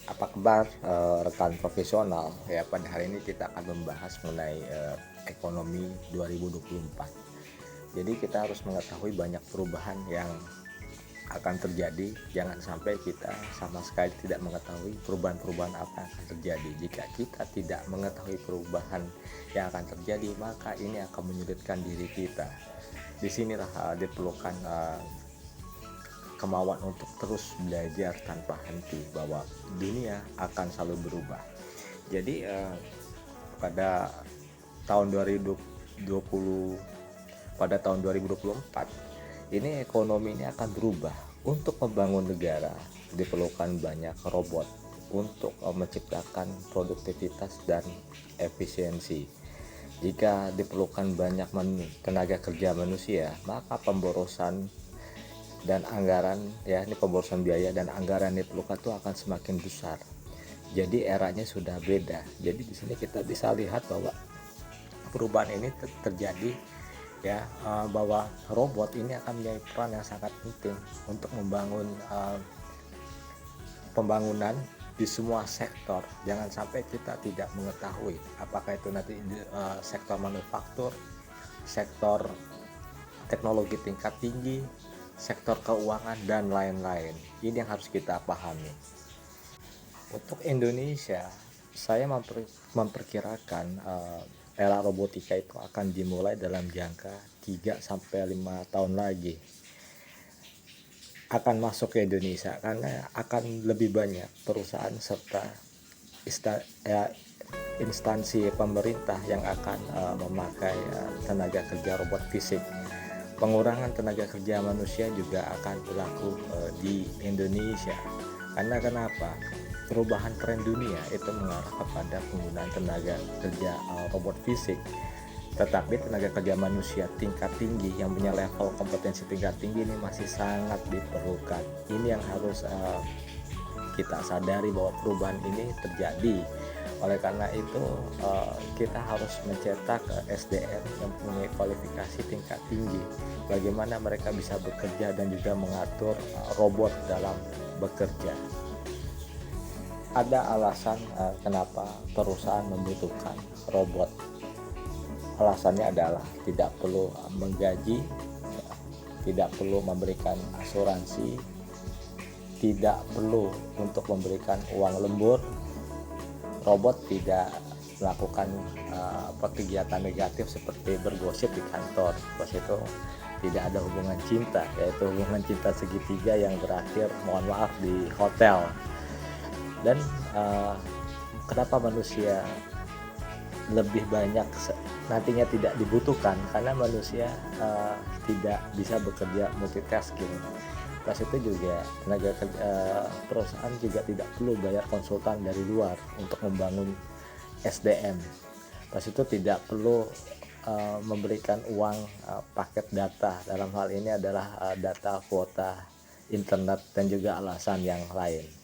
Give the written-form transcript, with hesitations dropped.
Apa kabar rekan profesional? Ya, pada hari ini kita akan membahas mengenai ekonomi 2024. Jadi kita harus mengetahui banyak perubahan yang akan terjadi. Jangan sampai kita sama sekali tidak mengetahui perubahan-perubahan apa yang akan terjadi. Jika kita tidak mengetahui perubahan yang akan terjadi, maka ini akan menyulitkan diri kita. Disinilah diperlukan kemauan untuk terus belajar tanpa henti, bahwa dunia akan selalu berubah. Jadi pada tahun 2020 pada tahun 2024 ini ekonomi ini akan berubah. Untuk membangun negara diperlukan banyak robot untuk menciptakan produktivitas dan efisiensi. Jika diperlukan banyak tenaga kerja manusia, maka pemborosan dan anggaran, ya ini pemborosan biaya dan anggaran yang diperlukan itu akan semakin besar. Jadi eranya sudah beda. Jadi di sini kita bisa lihat bahwa perubahan ini terjadi, ya, bahwa robot ini akan menjadi peran yang sangat penting untuk membangun pembangunan di semua sektor. Jangan sampai kita tidak mengetahui apakah itu nanti sektor manufaktur, sektor teknologi tingkat tinggi, sektor keuangan, dan lain-lain. Ini yang harus kita pahami. Untuk Indonesia, saya memperkirakan era robotika itu akan dimulai dalam jangka 3-5 tahun lagi. Akan masuk ke Indonesia karena akan lebih banyak perusahaan serta instansi pemerintah yang akan memakai tenaga kerja robot fisik. Pengurangan tenaga kerja manusia juga akan berlaku di Indonesia. Karena kenapa? Perubahan tren dunia itu mengarah kepada penggunaan tenaga kerja robot fisik. Tetapi tenaga kerja manusia tingkat tinggi yang punya level kompetensi tingkat tinggi ini masih sangat diperlukan. Ini yang harus kita sadari bahwa perubahan ini terjadi. Oleh karena itu kita harus mencetak SDM yang punya kualifikasi tingkat tinggi. Bagaimana mereka bisa bekerja dan juga mengatur robot dalam bekerja. Ada alasan kenapa perusahaan membutuhkan robot. Alasannya adalah tidak perlu menggaji, tidak perlu memberikan asuransi, tidak perlu untuk memberikan uang lembur. Robot tidak melakukan kegiatan negatif seperti bergosip di kantor. Terus itu tidak ada hubungan cinta, yaitu hubungan cinta segitiga yang berakhir, mohon maaf, di hotel. Dan kenapa manusia lebih banyak nantinya tidak dibutuhkan? Karena manusia tidak bisa bekerja multitasking. Plus itu juga tenaga perusahaan juga tidak perlu bayar konsultan dari luar untuk membangun SDM. Plus itu tidak perlu memberikan uang paket data. Dalam hal ini adalah data kuota internet dan juga alasan yang lain.